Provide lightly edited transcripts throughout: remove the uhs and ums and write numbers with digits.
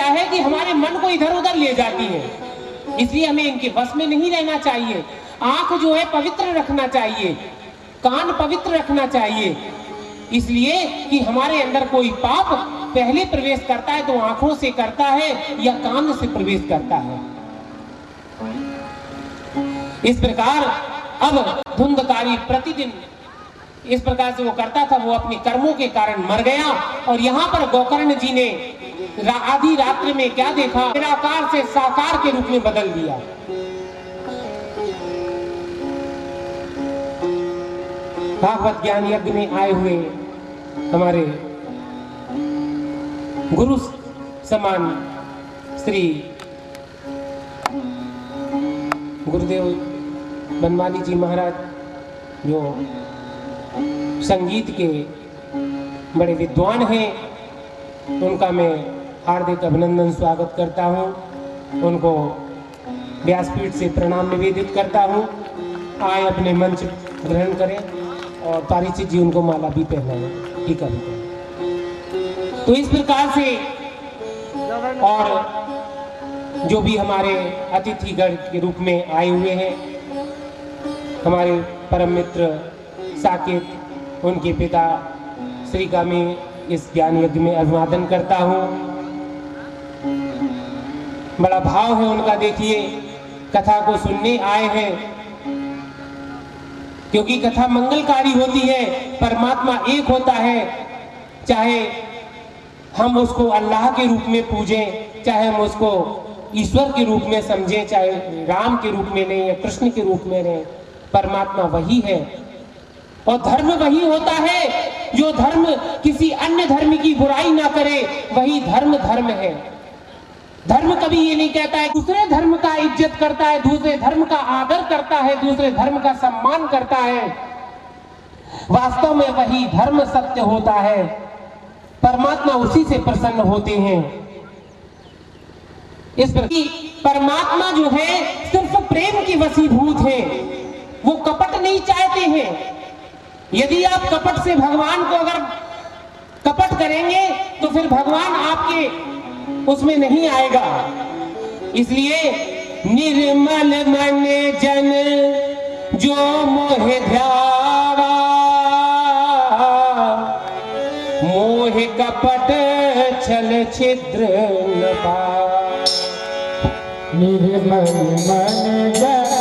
क्या है कि हमारे मन को इधर उधर ले जाती है, इसलिए हमें इनके वश में नहीं रहना चाहिए। आंख जो है पवित्र रखना चाहिए, कान पवित्र रखना चाहिए, इसलिए कि हमारे अंदर कोई पाप पहले प्रवेश करता है तो आंखों से करता है या कान से प्रवेश करता है। इस प्रकार अब धुंधकारी प्रतिदिन इस प्रकार से वो करता था, वो अपने कर्मों के कारण मर गया। और यहाँ पर गोकर्ण जी ने आधी रात्रि में क्या देखा, निराकार से साकार के रूप में बदल दिया। भागवत ज्ञान यज्ञ में आए हुए हमारे गुरु समान श्री गुरुदेव बनमाली जी महाराज, जो संगीत के बड़े विद्वान हैं, उनका मैं हार्दिक अभिनंदन स्वागत करता हूं। उनको व्यासपीठ से प्रणाम निवेदित करता हूं। आए अपने मंच ग्रहण करें और पारिचित जी उनको माला भी पहनाएं। ठीक है। तो इस प्रकार से और जो भी हमारे अतिथिगण के रूप में आए हुए हैं, हमारे परम मित्र साकेत, उनके पिता श्री का मैं इस ज्ञान यज्ञ में अभिवादन करता हूँ। बड़ा भाव है उनका, देखिए कथा को सुनने आए हैं, क्योंकि कथा मंगलकारी होती है। परमात्मा एक होता है, चाहे हम उसको अल्लाह के रूप में पूजें, चाहे हम उसको ईश्वर के रूप में समझें, चाहे राम के रूप में लें या कृष्ण के रूप में लें, परमात्मा वही है। और धर्म वही होता है जो धर्म किसी अन्य धर्म की बुराई ना करे, वही धर्म धर्म है। धर्म कभी ये नहीं कहता है दूसरे धर्म का इज्जत करता है, दूसरे धर्म का आदर करता है, दूसरे धर्म का सम्मान करता है। वास्तव में वही धर्म सत्य होता है। परमात्मा उसी से प्रसन्न होते हैं। इस प्रकार परमात्मा जो है सिर्फ प्रेम की वशीभूत है, वो कपट नहीं चाहते हैं। यदि आप कपट से भगवान को अगर कपट करेंगे तो फिर भगवान आपके उसमें नहीं आएगा। इसलिए निर्मल मन जन जो मोह ध्यावा, मोह कपट छल छिद्र न पाए। निर्मल मन जन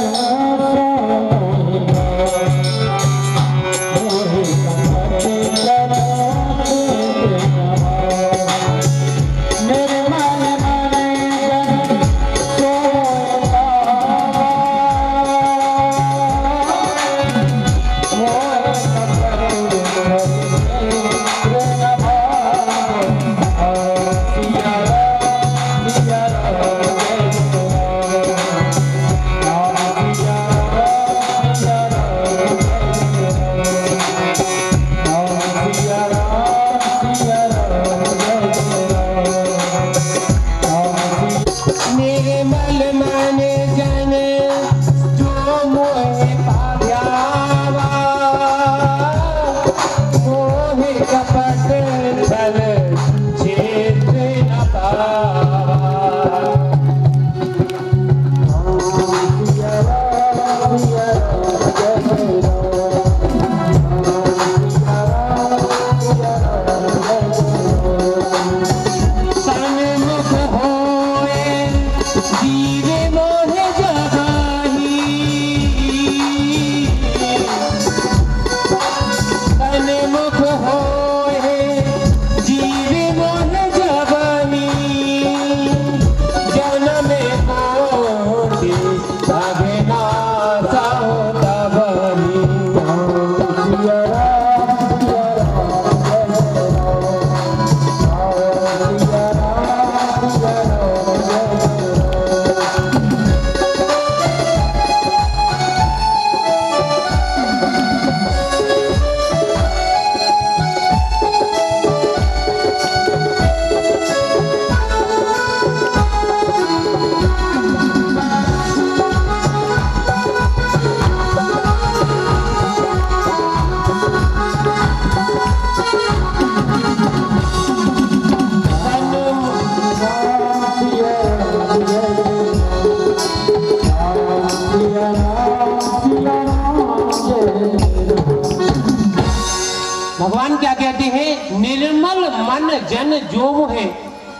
नयन जो वो है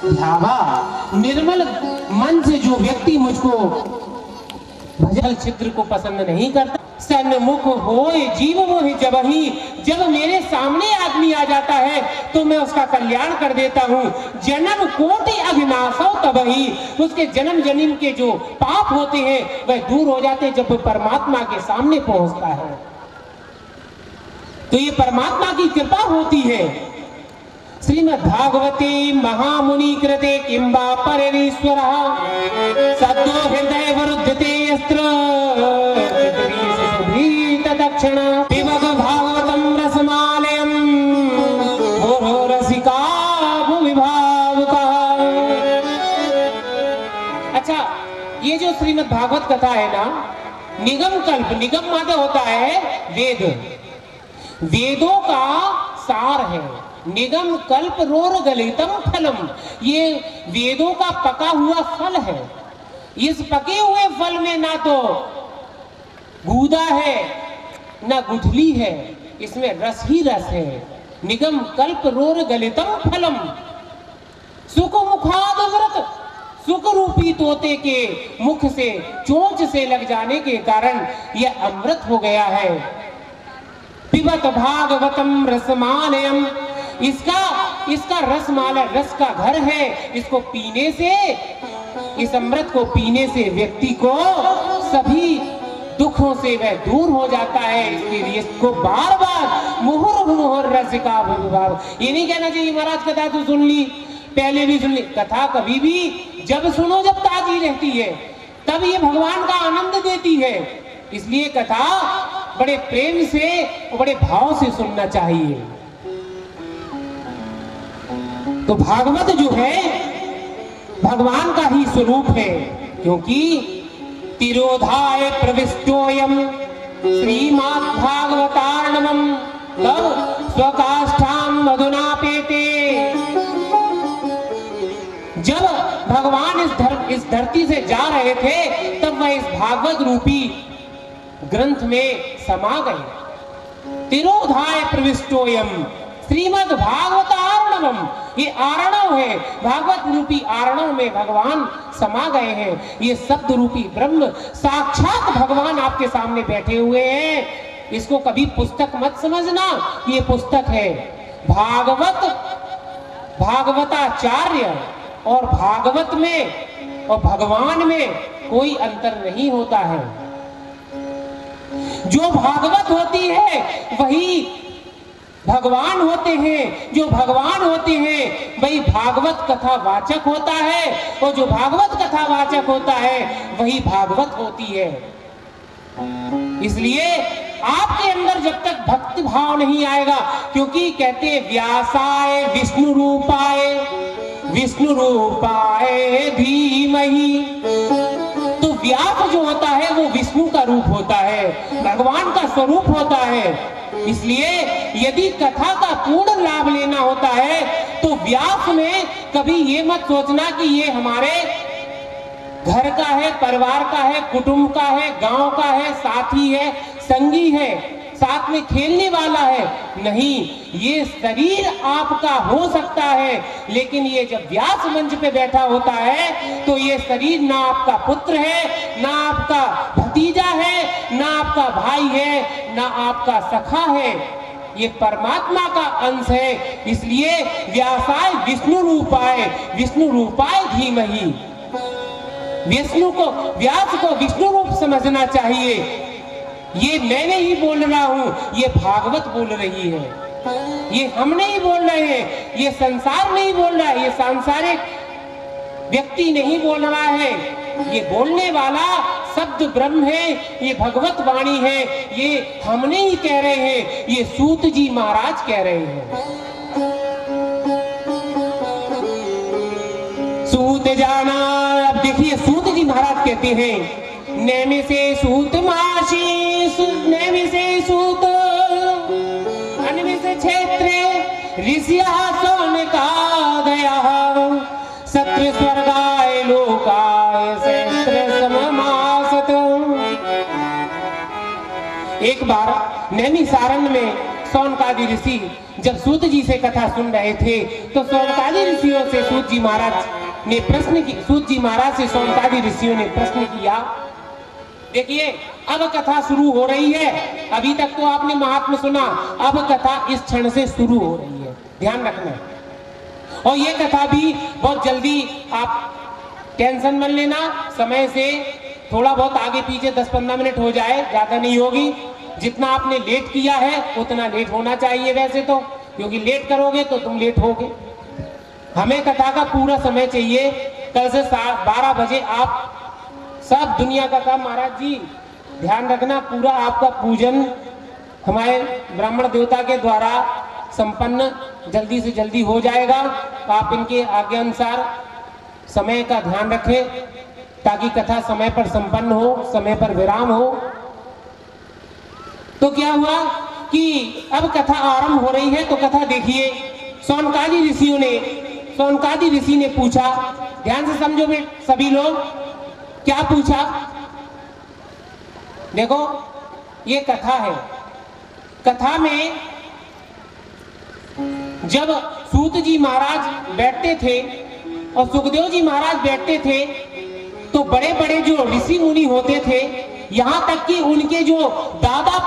ध्यावा, निर्मल मन से जो व्यक्ति मुझको भजन चित्र को पसंद नहीं करता, सन्मुख होए जीव मोहि जबहि, जब मेरे सामने आदमी आ जाता है तो मैं उसका कल्याण कर देता हूँ। जन्म कोटि अघनासो तबहि, उसके जन्म जन्म के जो पाप होते हैं वह दूर हो जाते हैं जब वो परमात्मा के सामने पहुंचता है। तो ये परमात्मा की कृपा होती है। श्रीमद् भागवते महामुनि कृते किंबा परमेश्वरः सद्यो हृदय वरुध्यते यस्त्र दक्षिण पिबत भागवतम रसमालयम भोरो रसिका भुवि भावुका। अच्छा, ये जो श्रीमद् भागवत कथा है ना, निगम कल्प, निगम माने होता है वेद, वेदों का सार है। निगम कल्प रोर गलितम फलम, ये वेदों का पका हुआ फल है। इस पके हुए फल में ना तो गूदा है ना गुठली है, इसमें रस ही रस है। निगम कल्प रोर गलितम फलम, सुख मुखाद व्रत, सुख रूपी तोते के मुख से चोंच से लग जाने के कारण यह अमृत हो गया है। पिबत भागवतम रसमालयम, इसका रसमाला रस का घर है। इसको पीने से, इस अमृत को पीने से व्यक्ति को सभी दुखों से वह दूर हो जाता है। इसलिए इसको बार बार मुहुर मुहुर रसिका भुवि, ये नहीं कहना चाहिए महाराज कथा तो सुन ली, पहले भी सुन ली। कथा कभी भी जब सुनो जब ताजी रहती है, तब ये भगवान का आनंद देती है। इसलिए कथा बड़े प्रेम से और बड़े भाव से सुनना चाहिए। तो भागवत जो है भगवान का ही स्वरूप है, क्योंकि तिरोधाय प्रविष्टोयम श्रीमद् भागवतार्णवम तब स्वकाष्ठाम मधुनापेते। जब भगवान इस धरती से जा रहे थे तब वह इस भागवत रूपी ग्रंथ में समा गए। तिरोधाय प्रविष्टोयम श्रीमद् भागवतार्णवम, ये आरणव है, भागवत रूपी आरणव में भगवान समा गए हैं। ये शब्द रूपी ब्रह्म साक्षात भगवान आपके सामने बैठे हुए हैं। इसको कभी पुस्तक मत समझना, ये पुस्तक है। भागवत, भागवताचार्य और भागवत में और भगवान में कोई अंतर नहीं होता है। जो भागवत होती है वही भगवान होते हैं, जो भगवान होते हैं वही भागवत कथा वाचक होता है, और जो भागवत कथा वाचक होता है वही भागवत होती है। इसलिए आपके अंदर जब तक भक्ति भाव नहीं आएगा, क्योंकि कहते हैं व्यासाय विष्णु रूपाय धीमहि, तो व्यास जो होता है वो विष्णु का रूप होता है, भगवान का स्वरूप होता है। इसलिए यदि कथा का पूर्ण लाभ लेना होता है तो व्यास में कभी ये मत सोचना कि ये हमारे घर का है, परिवार का है, कुटुंब का है, गांव का है, साथी है, संगी है, साथ में खेलने वाला है। नहीं, ये शरीर आपका हो सकता है, लेकिन ये जब व्यास मंच पे बैठा होता है तो ये शरीर ना आपका पुत्र है, ना आपका भतीजा है, ना आपका भाई है, ना आपका सखा है, ये परमात्मा का अंश है। इसलिए व्यासाय विष्णु रूपाय धीमहि, विष्णु को, व्यास को विष्णु रूप समझना चाहिए। ये मैं नहीं बोल रहा हूं, ये भागवत बोल रही है, ये हम नहीं बोल रहे हैं, ये संसार नहीं बोल रहा है, ये सांसारिक व्यक्ति नहीं बोल रहा है। ये बोलने वाला शब्द ब्रह्म है, ये भगवत वाणी है, ये हम नहीं कह रहे हैं, ये सूत जी महाराज कह रहे हैं। सूत जाना, अब देखिए सूत जी महाराज कहते हैं नेमि से सूत माशी, नेमि से सूत अन्वि से क्षेत्रे ऋषिया सोन का दया सत्य स्वर्गाय लोकाय सहस्र सममासत। एक बार नैमिसारण्य में सौनकादि ऋषि जब सूत जी से कथा सुन रहे थे तो सौनकादि ऋषियों से सूत जी महाराज ने प्रश्न किया। देखिए, अब कथा शुरू हो रही है। अभी तक तो आपने महात्मा सुना, अब कथा इस क्षण से शुरू हो रही है, ध्यान रखना। और ये कथा भी बहुत जल्दी, आप टेंशन मत लेना, समय से थोड़ा बहुत आगे पीछे 10-15 मिनट हो जाए, ज्यादा नहीं होगी। जितना आपने लेट किया है उतना लेट होना चाहिए वैसे तो, क्योंकि लेट करोगे तो तुम लेट होगे। हमें कथा का पूरा समय चाहिए। कल से 12 बजे आप सब दुनिया का काम, महाराज जी ध्यान रखना, पूरा आपका पूजन हमारे ब्राह्मण देवता के द्वारा संपन्न जल्दी से जल्दी हो जाएगा। आप इनके आज्ञा अनुसार समय का ध्यान रखें ताकि कथा समय पर संपन्न हो, समय पर विराम हो। तो क्या हुआ कि अब कथा आरंभ हो रही है। तो कथा देखिए, सौनकादि ऋषि ने पूछा, ध्यान से समझो सभी लोग, क्या पूछा? देखो, ये कथा है। कथा में जब सूत जी महाराज बैठते थे और सुखदेव जी महाराज बैठते थे तो बड़े बड़े जो ऋषि मुनि होते थे, यहां तक कि उनके जो दादा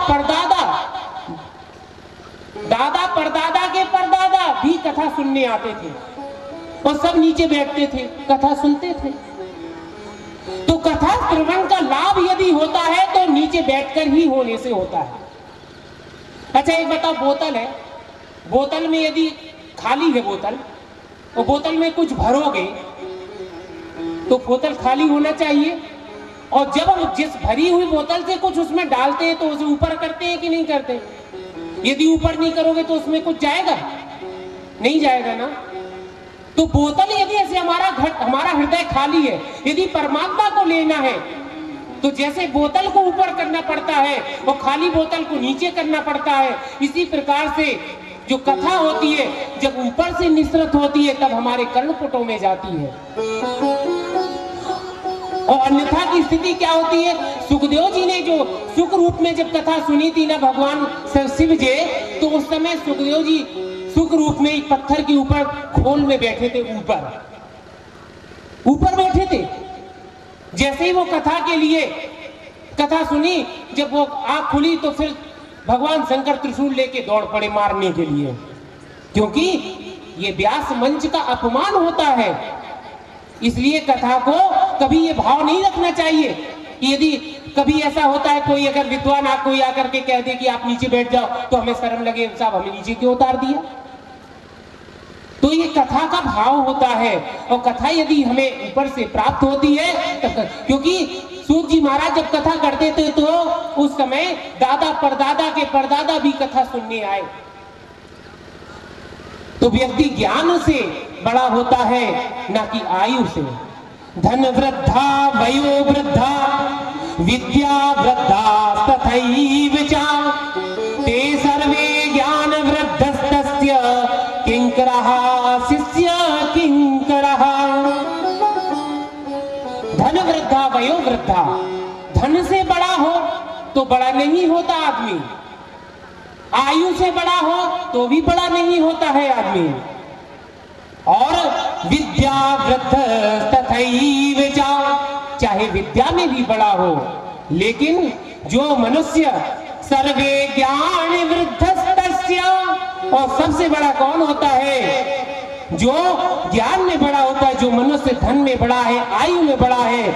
परदादा के परदादा भी कथा सुनने आते थे और सब नीचे बैठते थे, कथा सुनते थे। तो कथा श्रवण का लाभ यदि होता है तो नीचे बैठकर ही होने से होता है। अच्छा, एक बताओ, बोतल है, बोतल में यदि खाली है बोतल और बोतल में कुछ भरोगे तो बोतल खाली होना चाहिए। और जब हम जिस भरी हुई बोतल से कुछ उसमें डालते हैं तो उसे ऊपर करते हैं कि नहीं करते? यदि ऊपर नहीं करोगे तो उसमें कुछ जाएगा? नहीं जाएगा ना। तो बोतल यदि ऐसे हमारा हृदय खाली है, यदि परमात्मा को लेना है तो जैसे बोतल को ऊपर करना पड़ता है और खाली बोतल को नीचे करना पड़ता है, इसी प्रकार से जो कथा होती है जब ऊपर से निसृत होती है तब हमारे कर्णपुटों में जाती है। और अन्यथा की स्थिति क्या होती है? सुखदेव जी ने जो सुख रूप में जब कथा सुनी थी ना भगवान शिव जी, तो उस समय सुखदेव जी सुख रूप में एक पत्थर के ऊपर खोल में बैठे थे, ऊपर बैठे थे। जैसे ही वो कथा के लिए कथा सुनी, जब वो आंख खुली तो फिर भगवान शंकर त्रिशूल लेके दौड़ पड़े मारने के लिए, क्योंकि ये व्यास मंच का अपमान होता है। इसलिए कथा को कभी ये भाव नहीं रखना चाहिए कि यदि कभी ऐसा होता है, कोई अगर विद्वान कोई आकर के कह दे कि आप नीचे बैठ जाओ तो हमें शर्म लगे, साहब हमें नीचे क्यों उतार दिया। तो ये कथा का भाव होता है। और कथा यदि हमें ऊपर से प्राप्त होती है तो, क्योंकि सूत जी महाराज जब कथा करते थे तो उस समय दादा परदादा के परदादा भी कथा सुनने आए। तो व्यक्ति ज्ञान से बड़ा होता है, ना कि आयु से। धन वृद्धा वयो वृद्धा विद्या वृद्धा तथैव च ते सर्वे ज्ञान वृद्धस्तस्य किंकरः शिष्य किंकरः। धन वृद्धा वयो वृद्धा, धन से बड़ा हो तो बड़ा नहीं होता आदमी, आयु से बड़ा हो तो भी बड़ा नहीं होता है आदमी। और विद्या वृद्ध तथैव च, चाहे विद्या में भी बड़ा हो, लेकिन जो मनुष्य सर्वे ज्ञान वृद्धस्तस्य, और सबसे बड़ा कौन होता है? जो ज्ञान में बड़ा होता है, जो मनुष्य धन में बड़ा है, आयु में बड़ा है,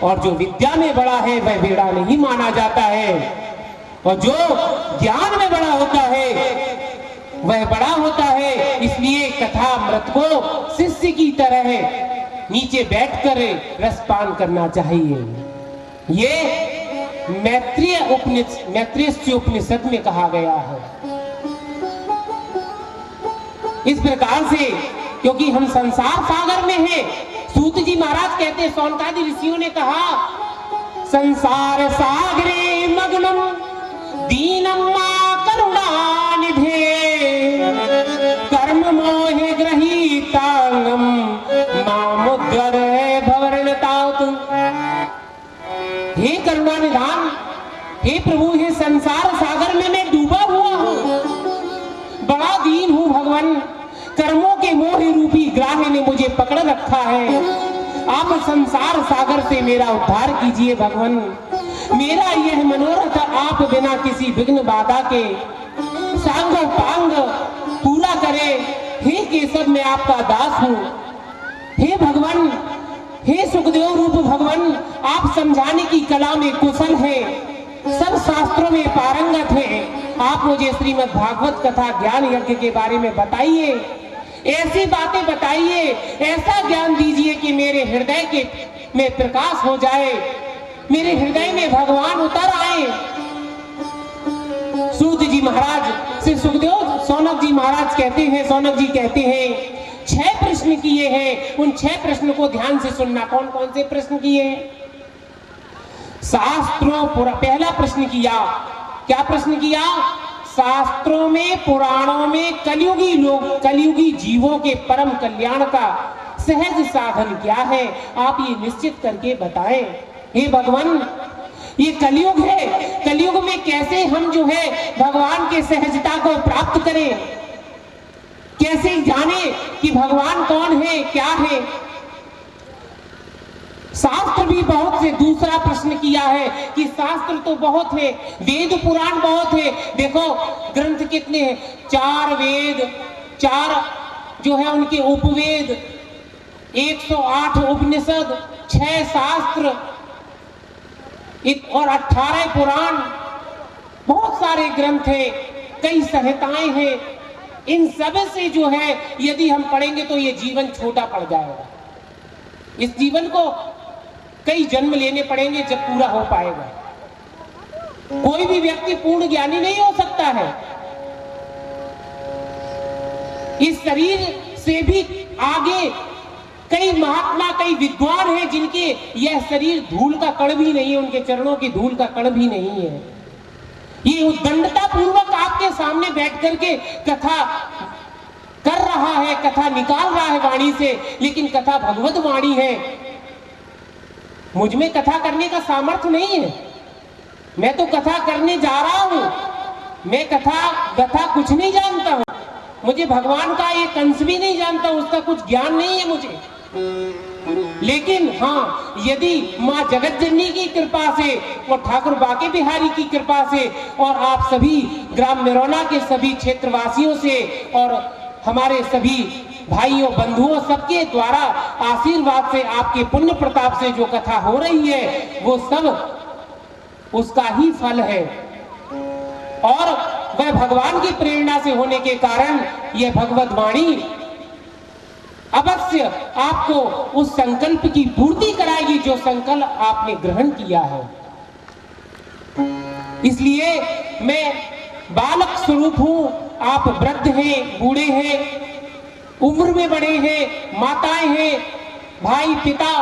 और जो विद्या में बड़ा है वह बड़ा नहीं माना जाता है। और जो ज्ञान में बड़ा होता है वह बड़ा होता है। इसलिए कथा अमृत को शिष्य की तरह नीचे बैठकर रसपान करना चाहिए। ये मैत्रेय उपनिषद में कहा गया है। इस प्रकार से, क्योंकि हम संसार सागर में हैं, सूत जी महाराज कहते, सौनकादि ऋषियों ने कहा, संसार सागरे मग्नम दीनम मा करुणानिधे कर्म मोहे ग्रहीतांगम मामुद्गर भवरणताउत। हे करुणा निधान, हे प्रभु, हे संसार सागर में मैं डूबा हुआ हूं, रखा है। आप संसार सागर से मेरा उद्धार कीजिए भगवान। मेरा यह मनोरथ आप बिना किसी विघ्न बाधा के सांग पांग पूरा करे। हे केशव, मैं आपका दास हूँ। हे भगवान, हे सुखदेव रूप भगवान, आप समझाने की कला में कुशल हैं, सब शास्त्रों में पारंगत हैं। आप मुझे श्रीमद् भागवत कथा ज्ञान यज्ञ के बारे में बताइए, ऐसी बातें बताइए, ऐसा ज्ञान दीजिए कि मेरे हृदय के में प्रकाश हो जाए, मेरे हृदय में भगवान उतर आए। सूत जी महाराज से सुखदेव सौनक जी महाराज कहते हैं, सौनक जी कहते हैं 6 प्रश्न किए हैं। उन 6 प्रश्न को ध्यान से सुनना। कौन कौन से प्रश्न किए हैं? शास्त्रों पहला प्रश्न किया, क्या प्रश्न किया? शास्त्रों में, पुराणों में कलयुगी जीवों के परम कल्याण का सहज साधन क्या है, आप ये निश्चित करके बताएं। हे भगवान, ये कलयुग है, कलयुग में कैसे हम जो है भगवान के सहजता को प्राप्त करें, कैसे जाने कि भगवान कौन है, क्या है। शास्त्र भी बहुत से, दूसरा प्रश्न किया है कि शास्त्र तो बहुत है, वेद पुराण बहुत है। देखो ग्रंथ कितने हैं? 4 वेद, 4 जो है उनके उपवेद, 108 उपनिषद, 6 शास्त्र और 18 पुराण, बहुत सारे ग्रंथ हैं, कई संहिताएं हैं। इन सब से जो है यदि हम पढ़ेंगे तो ये जीवन छोटा पड़ जाएगा। इस जीवन को कई जन्म लेने पड़ेंगे जब पूरा हो पाएगा। कोई भी व्यक्ति पूर्ण ज्ञानी नहीं हो सकता है। इस शरीर से भी आगे कई महात्मा, कई विद्वान हैं जिनके यह शरीर धूल का कण भी नहीं है, उनके चरणों की धूल का कण भी नहीं है। ये उद्दंडता पूर्वक आपके सामने बैठ करके कथा कर रहा है, कथा निकाल रहा है वाणी से, लेकिन कथा भगवत वाणी है। मुझ में कथा करने का सामर्थ्य नहीं है। मैं तो कथा करने जा रहा हूं। मैं कथा कुछ नहीं जानता हूं। मुझे भगवान का एक अंश भी नहीं जानता, उसका कुछ ज्ञान नहीं है मुझे। लेकिन हाँ, यदि माँ जगत जननी की कृपा से और ठाकुर बाके बिहारी की कृपा से और आप सभी ग्राम निरौना के सभी क्षेत्रवासियों से और हमारे सभी भाइयों बंधुओं सबके द्वारा आशीर्वाद से, आपके पुण्य प्रताप से जो कथा हो रही है वो सब उसका ही फल है। और वह भगवान की प्रेरणा से होने के कारण यह भगवत वाणी अवश्य आपको उस संकल्प की पूर्ति कराएगी जो संकल्प आपने ग्रहण किया है। इसलिए मैं बालक स्वरूप हूं, आप वृद्ध हैं, बूढ़े हैं, उम्र में बड़े हैं, माताएं हैं, भाई पिता,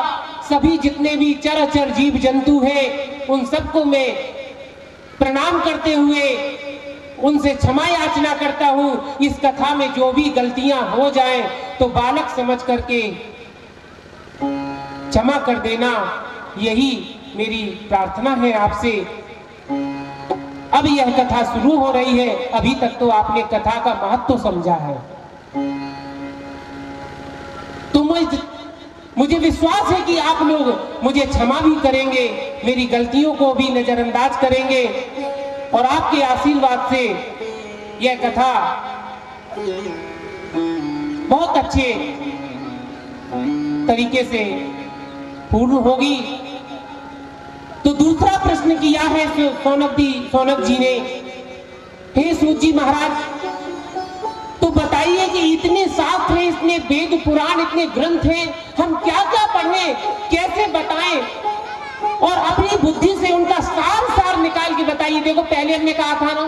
सभी जितने भी चराचर जीव जंतु हैं, उन सबको मैं प्रणाम करते हुए उनसे क्षमा याचना करता हूं। इस कथा में जो भी गलतियां हो जाएं तो बालक समझ करके क्षमा कर देना, यही मेरी प्रार्थना है आपसे। अब यह कथा शुरू हो रही है, अभी तक तो आपने कथा का महत्व समझा है, तो मुझे विश्वास है कि आप लोग मुझे क्षमा भी करेंगे, मेरी गलतियों को भी नजरअंदाज करेंगे और आपके आशीर्वाद से यह कथा बहुत अच्छे तरीके से पूर्ण होगी। तो दूसरा प्रश्न किया है सौनक जी ने, हे सूत जी महाराज, तो बताइए कि इतने शास्त्र हैं, इतने वेद पुराण, इतने ग्रंथ हैं, हम क्या क्या पढ़ें, कैसे बताएं और अपनी बुद्धि से उनका सार निकाल के बताइए। देखो पहले हमने कहा था ना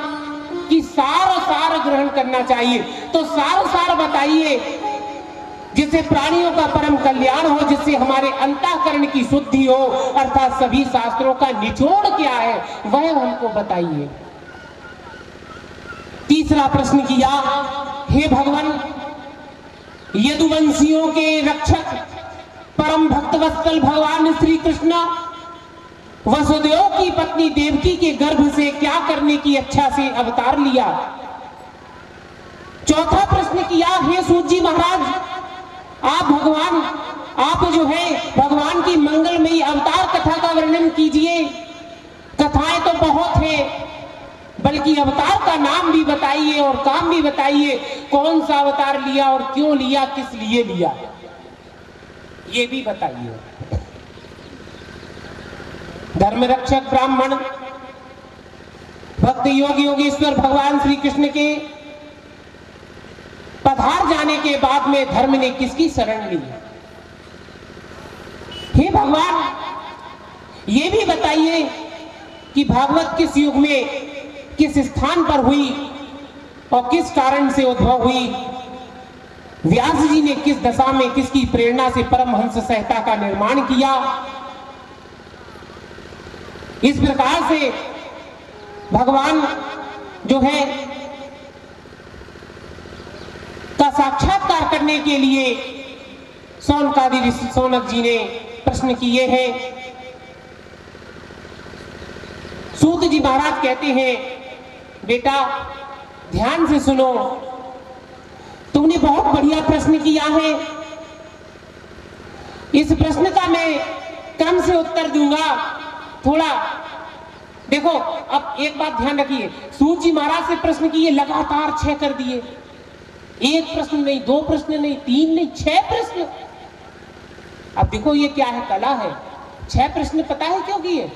कि सार ग्रहण करना चाहिए, तो सार बताइए जिससे प्राणियों का परम कल्याण हो, जिससे हमारे अंतःकरण की शुद्धि हो, अर्थात सभी शास्त्रों का निचोड़ क्या है वह हमको बताइए। तीसरा प्रश्न किया, हे भगवान, यदुवंशियों के रक्षक परम भक्त वत्सल भगवान श्री कृष्ण वसुदेव की पत्नी देवकी के गर्भ से क्या करने की इच्छा से अवतार लिया। चौथा प्रश्न किया, हे सूत जी महाराज, आप भगवान आप जो है भगवान की मंगलमयी अवतार कथा का वर्णन कीजिए। कथाएं तो बहुत हैं, बल्कि अवतार का नाम भी बताइए और काम भी बताइए। कौन सा अवतार लिया और क्यों लिया, किस लिए लिया, ये भी बताइए। धर्म रक्षक ब्राह्मण भक्त योग योगेश्वर भगवान श्री कृष्ण के पधार जाने के बाद में धर्म ने किसकी शरण ली? हे भगवान, ये भी बताइए कि भागवत किस युग में किस स्थान पर हुई और किस कारण से उद्भव हुई? व्यास जी ने किस दशा में किसकी प्रेरणा से परमहंस संहिता का निर्माण किया? इस प्रकार से भगवान जो है का साक्षात्कार करने के लिए सौनकादि ऋषि सौनक जी ने प्रश्न किए हैं। सूत जी महाराज कहते हैं, बेटा ध्यान से सुनो, तुमने बहुत बढ़िया प्रश्न किया है। इस प्रश्न का मैं क्रम से उत्तर दूंगा। थोड़ा देखो, अब एक बात ध्यान रखिए, सूत जी महाराज से प्रश्न किए, लगातार 6 कर दिए। एक प्रश्न नहीं, 2 प्रश्न नहीं, 3 नहीं, 6 प्रश्न। अब देखो ये क्या है, कला है। 6 प्रश्न पता है क्यों किए?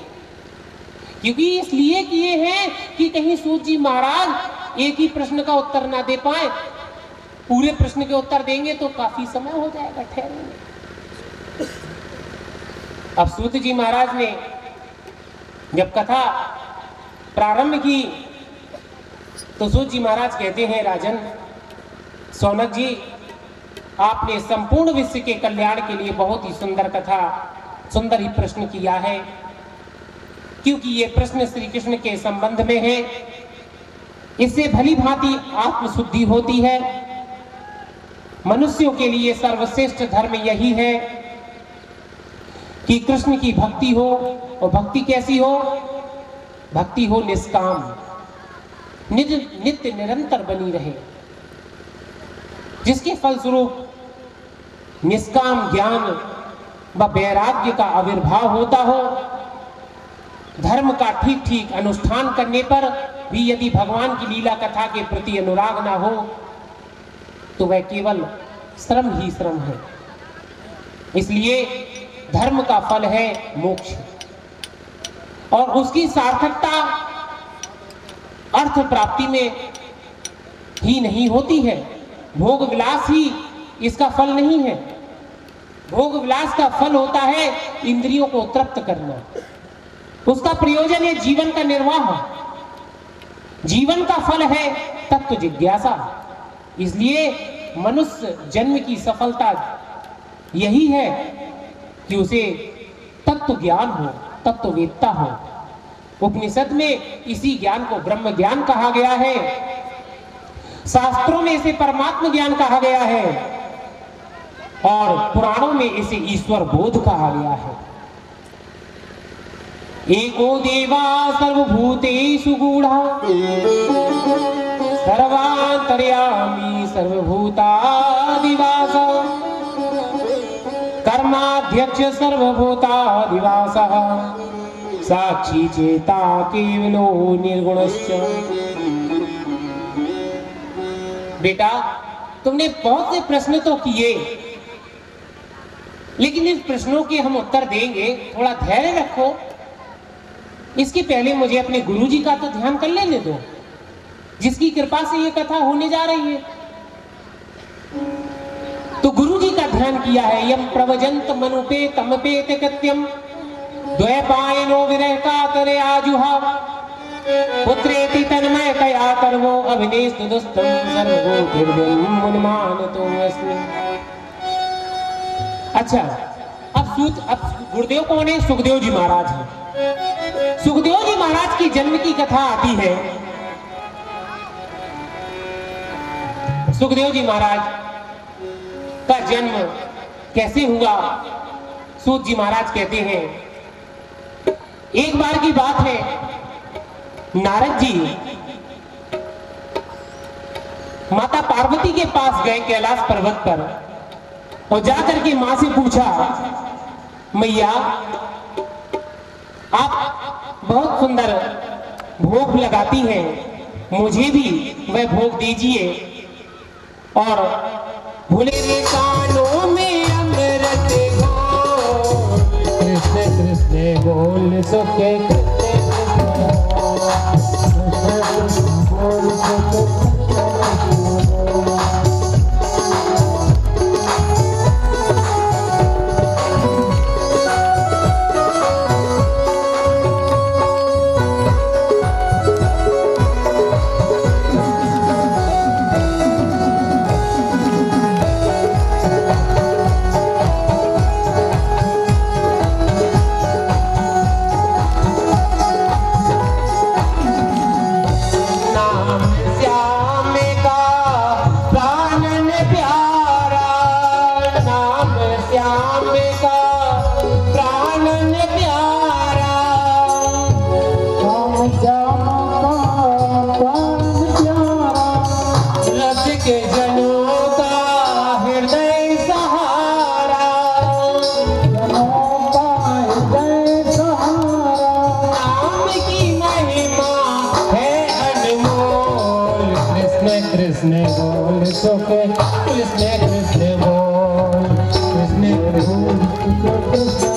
क्योंकि इसलिए किए हैं कि कहीं सूत जी महाराज एक ही प्रश्न का उत्तर ना दे पाए। पूरे प्रश्न के उत्तर देंगे तो काफी समय हो जाएगा ठहरने में। अब सूत जी महाराज ने जब कथा प्रारंभ की तो सूत जी महाराज कहते हैं, राजन सौनक जी, आपने संपूर्ण विश्व के कल्याण के लिए बहुत ही सुंदर कथा, सुंदर ही प्रश्न किया है। क्योंकि ये प्रश्न श्री कृष्ण के संबंध में है। इससे भली भांति आत्मशुद्धि होती है। मनुष्यों के लिए सर्वश्रेष्ठ धर्म यही है कि कृष्ण की भक्ति हो। और भक्ति कैसी हो? भक्ति हो निष्काम, नित्य निरंतर बनी रहे, जिसके फलस्वरूप निष्काम ज्ञान व वैराग्य का आविर्भाव होता हो। धर्म का ठीक ठीक अनुष्ठान करने पर भी यदि भगवान की लीला कथा के प्रति अनुराग ना हो तो वह केवल श्रम ही श्रम है। इसलिए धर्म का फल है मोक्ष, और उसकी सार्थकता अर्थ प्राप्ति में ही नहीं होती है। भोग विलास ही इसका फल नहीं है। भोग विलास का फल होता है इंद्रियों को तृप्त करना। उसका प्रयोजन है जीवन का निर्वाह। जीवन का फल है तत्व जिज्ञासा। इसलिए मनुष्य जन्म की सफलता यही है कि उसे तत्व ज्ञान हो, तत्ववेत्ता हो। उपनिषद में इसी ज्ञान को ब्रह्म ज्ञान कहा गया है। शास्त्रों में इसे परमात्मा ज्ञान कहा गया है और पुराणों में इसे ईश्वर बोध कहा गया है। एको देवा सर्वभूतेषु गूढ़ा सर्वान्तर्यामी सर्वभूतादिवास कर्माध्यक्ष सर्वभूतादिवास साक्षी चेता केवलो निर्गुणश्च। बेटा तुमने बहुत से प्रश्न तो किए, लेकिन इन प्रश्नों के हम उत्तर देंगे, थोड़ा धैर्य रखो। इसके पहले मुझे अपने गुरुजी का तो ध्यान कर लेने दो, जिसकी कृपा से ये कथा होने जा रही है। तो गुरुजी का ध्यान किया है। यम प्रवजंत मनुपे तमपेत कृत्यम द्वैपायनो विरह कातरे आजुहा पुत्रेति तन्मय कया कर्मो अभिनेस्तु दुस्तम सर्वभूतिर्विम मुनिमानतो अस्मि। अच्छा, अब गुरुदेव कौन है? सुखदेव जी महाराज हैं। सुखदेव जी महाराज की जन्म की कथा आती है। सुखदेव जी महाराज का जन्म कैसे हुआ? सूत जी महाराज कहते हैं, एक बार की बात है, नारद जी माता पार्वती के पास गए कैलाश पर्वत पर और जाकर के मां से पूछा, मैया आप बहुत सुंदर भोग लगाती हैं, मुझे भी वह भोग दीजिए। और भूले रे कानों में अमृत घोल, कृष्ण कृष्ण बोल सुखे कृष्ण बोल सुखे कृष्ण कृष्ण बोल कृष्ण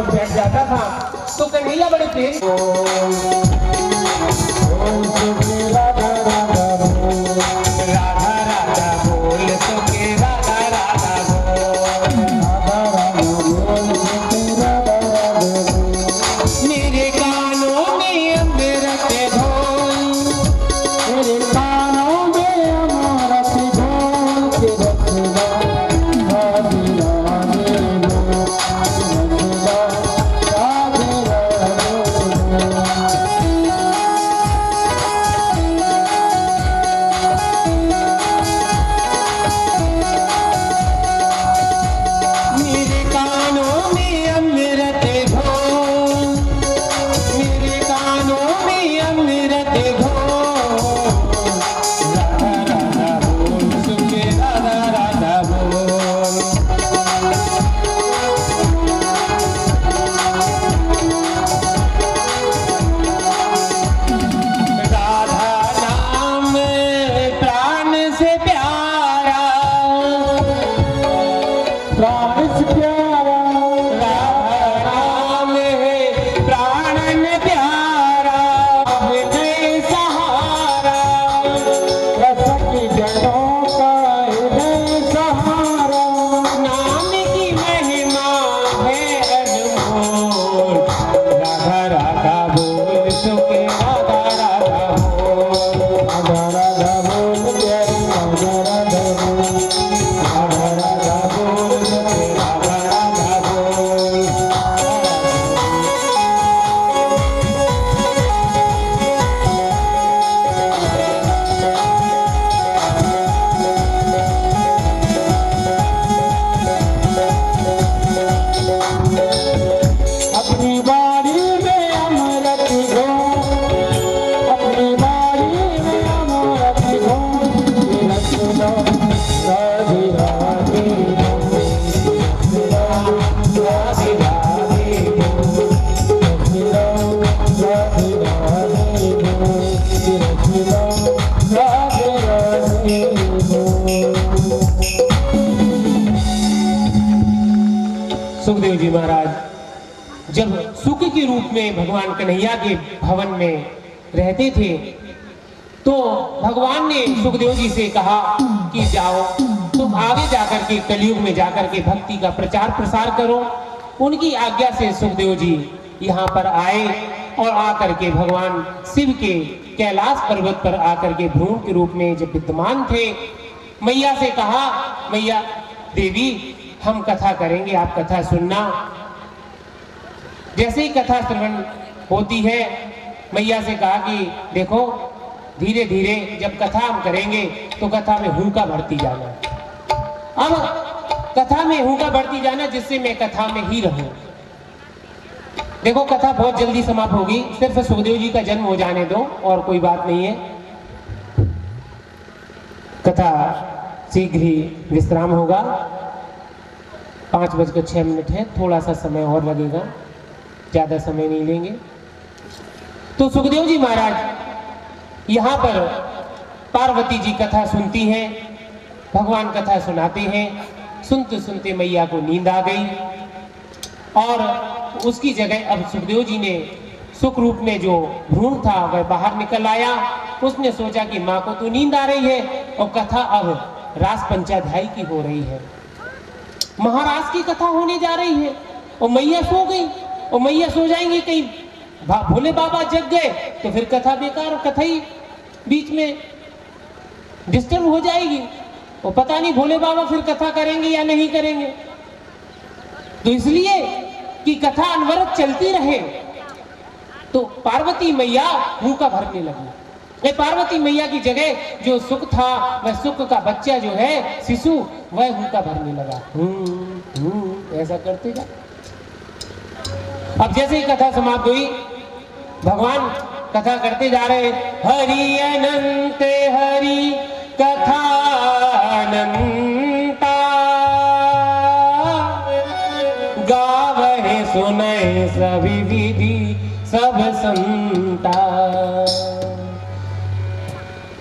बैठ जाता था तो कन्हैया बड़े प्रेम राधा राधा बोल, राधा राधा बोल सुखे राधा राधा बोल, राधा राधा बोल सुखे राधा राधा बोल। मेरे कानों में अमृत घोल, मेरे कानों में अमृत घोल के रखना राधे राधे बोल। सुखदेव जी महाराज जब सुख के रूप में भगवान कन्हैया के भवन में रहते थे तो भगवान ने सुखदेव जी से कहा कि जाओ तुम आगे जाकर के कलयुग में जाकर के भक्ति का प्रचार प्रसार करो। उनकी आज्ञा से सुखदेव जी यहाँ पर आए और आकर के भगवान शिव के कैलाश पर्वत पर आकर के भ्रूण के रूप में जब विद्यमान थे, मैया से कहा, मैया देवी हम कथा करेंगे, आप कथा सुनना। जैसे ही कथा श्रवण होती है, मैया से कहा कि देखो धीरे धीरे जब कथा हम करेंगे तो कथा में हुंका भरती जाना। अब कथा में हुंका भरती जाना जिससे मैं कथा में ही रहूं। देखो कथा बहुत जल्दी समाप्त होगी, सिर्फ सुखदेव जी का जन्म हो जाने दो और कोई बात नहीं है। कथा शीघ्र ही विश्राम होगा। 5:06 है, थोड़ा सा समय और लगेगा, ज्यादा समय नहीं लेंगे। तो सुखदेव जी महाराज यहाँ पर पार्वती जी कथा सुनती हैं, भगवान कथा सुनाते हैं। सुनते सुनते मैया को नींद आ गई और उसकी जगह अब सुखदेव जी ने सुख रूप में जो भ्रूण था वह बाहर निकल आया। उसने सोचा कि माँ को तो नींद आ रही है और कथा अब रास पंचाध्यायी की हो रही है, महाराज की कथा होने जा रही है और मैया सो गई। और मैया सो जाएंगी, कहीं भोले बाबा जग गए तो फिर कथा बेकार, कथा ही बीच में डिस्टर्ब हो जाएगी और पता नहीं भोले बाबा फिर कथा करेंगे या नहीं करेंगे। तो इसलिए कि कथा अनवरत चलती रहे, तो पार्वती मैया हुंका भरने लगी। पार्वती मैया की जगह जो सुख था, वह सुख का बच्चा जो है शिशु, वह हुंका भरने लगा, ऐसा करते जा। अब जैसे ही कथा समाप्त हुई, भगवान कथा करते जा रहे, हरि अनंत हरि कथा अनंता, गावहे सुनय सभी विधि सब संता।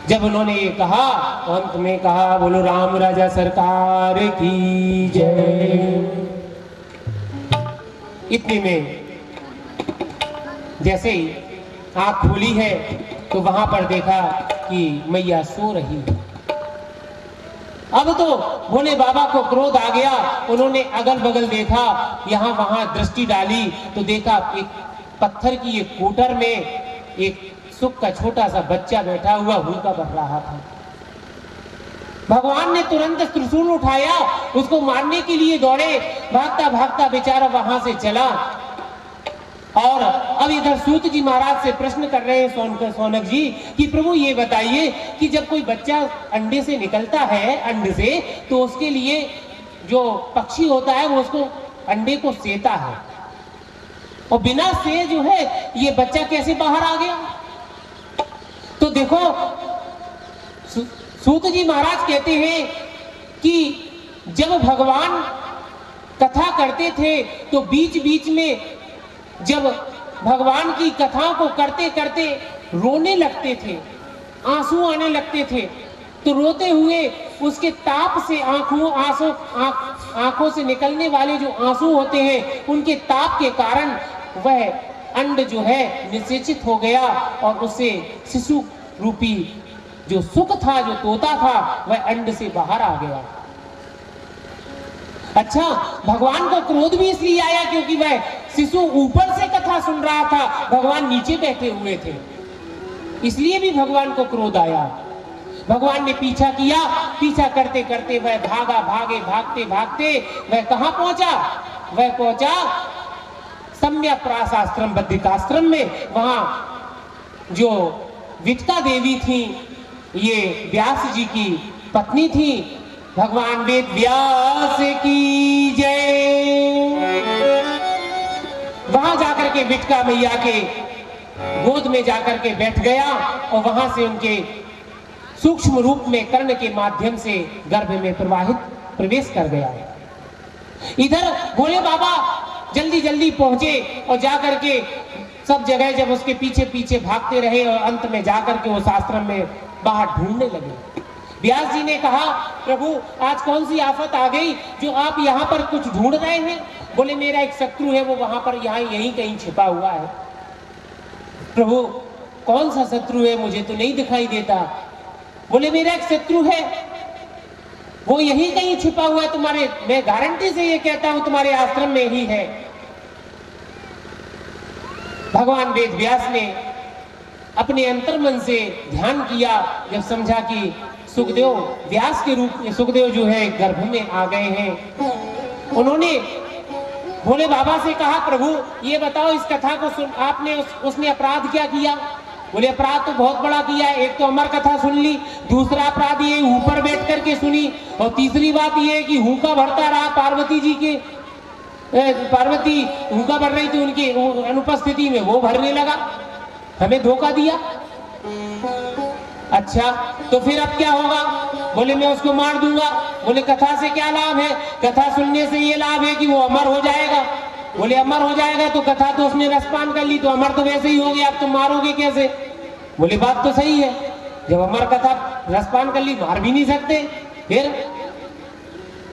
जब उन्होंने ये कहा, अंत में कहा, बोलो राम राजा सरकार की जय। इतने में जैसे ही आंख खुली है तो वहां पर देखा कि मैया सो रही है। अब तो भोले बाबा को क्रोध आ गया, उन्होंने अगल बगल देखा, यहाँ वहां दृष्टि डाली तो देखा एक पत्थर की एक कूटर में एक सुख का छोटा सा बच्चा बैठा हुआ हुंका भर रहा था। भगवान ने तुरंत त्रिशूल उठाया, उसको मारने के लिए दौड़े, भागता भागता बेचारा वहां से चला। और अब इधर सूत जी महाराज से प्रश्न कर रहे हैं सौनक जी कि प्रभु ये बताइए कि जब कोई बच्चा अंडे से निकलता है, अंडे से, तो उसके लिए जो पक्षी होता है वो उसको अंडे को सेता है, और बिना से जो है ये बच्चा कैसे बाहर आ गया। तो देखो सूत जी महाराज कहते हैं कि जब भगवान कथा करते थे तो बीच बीच में जब भगवान की कथा को करते करते रोने लगते थे, आंसू आने लगते थे, तो रोते हुए उसके ताप से आंखों से निकलने वाले जो आंसू होते हैं, उनके ताप के कारण वह अंड जो है निषेचित हो गया और उससे शिशु रूपी जो सुख था, जो तोता था, वह अंड से बाहर आ गया। अच्छा, भगवान को क्रोध भी इसलिए आया क्योंकि वह शिशु ऊपर से कथा सुन रहा था, भगवान नीचे बैठे हुए थे, इसलिए भी भगवान को क्रोध आया। भगवान ने पीछा किया, पीछा करते करते वह भागा, भागते भागते वह कहां पहुंचा? वह पहुंचा सम्यक प्राशास्त्रम बद्रिकाश्रम में। वहां जो विटका देवी थी, ये व्यास जी की पत्नी थी। भगवान वेद व्यास की जय। वहां जाकर के विटका मैया के गोद में जाकर के बैठ गया और वहां से उनके सूक्ष्म रूप में कर्ण के माध्यम से गर्भ में प्रवेश कर गया। इधर भोले बाबा जल्दी जल्दी पहुंचे और जाकर के सब जगह जब उसके पीछे पीछे भागते रहे और अंत में जाकर के उस आश्रम में बाहर ढूंढने लगे। व्यास जी ने कहा, प्रभु आज कौन सी आफत आ गई जो आप यहाँ पर कुछ ढूंढ रहे हैं? बोले मेरा एक शत्रु है, वो वहां पर यहीं कहीं छिपा हुआ है। प्रभु कौन सा शत्रु है, मुझे तो नहीं दिखाई देता। बोले मेरा एक शत्रु है, वो यहीं कहीं छिपा हुआ है तुम्हारे, मैं गारंटी से ये कहता हूं तुम्हारे आश्रम में ही है। भगवान वेद व्यास ने अपने अंतर मन से ध्यान किया, जब समझा कि सुखदेव व्यास के रूप में सुखदेव जो है गर्भ में आ गए हैं, उन्होंने भोले बाबा से कहा, प्रभु ये बताओ इस कथा को सुन, आपने उसने अपराध क्या किया? बोले अपराध तो बहुत बड़ा किया है, एक तो अमर कथा सुन ली, दूसरा अपराध ये ऊपर बैठ करके सुनी, और तीसरी बात ये है कि हुक्का भरता रहा पार्वती जी के, पार्वती हुक्का भर रही थी उनकी अनुपस्थिति में, वो भरने लगा, हमें धोखा दिया। अच्छा तो फिर अब क्या होगा? बोले मैं उसको मार दूंगा। बोले कथा से क्या लाभ है? कथा सुनने से ये लाभ है कि वो अमर हो जाएगा। बोले अमर हो जाएगा तो कथा तो उसने रसपान कर ली, तो अमर तो वैसे ही हो गया, अब तुम मारोगे कैसे? बोले बात तो सही है, जब अमर कथा रसपान कर ली मार भी नहीं सकते। फिर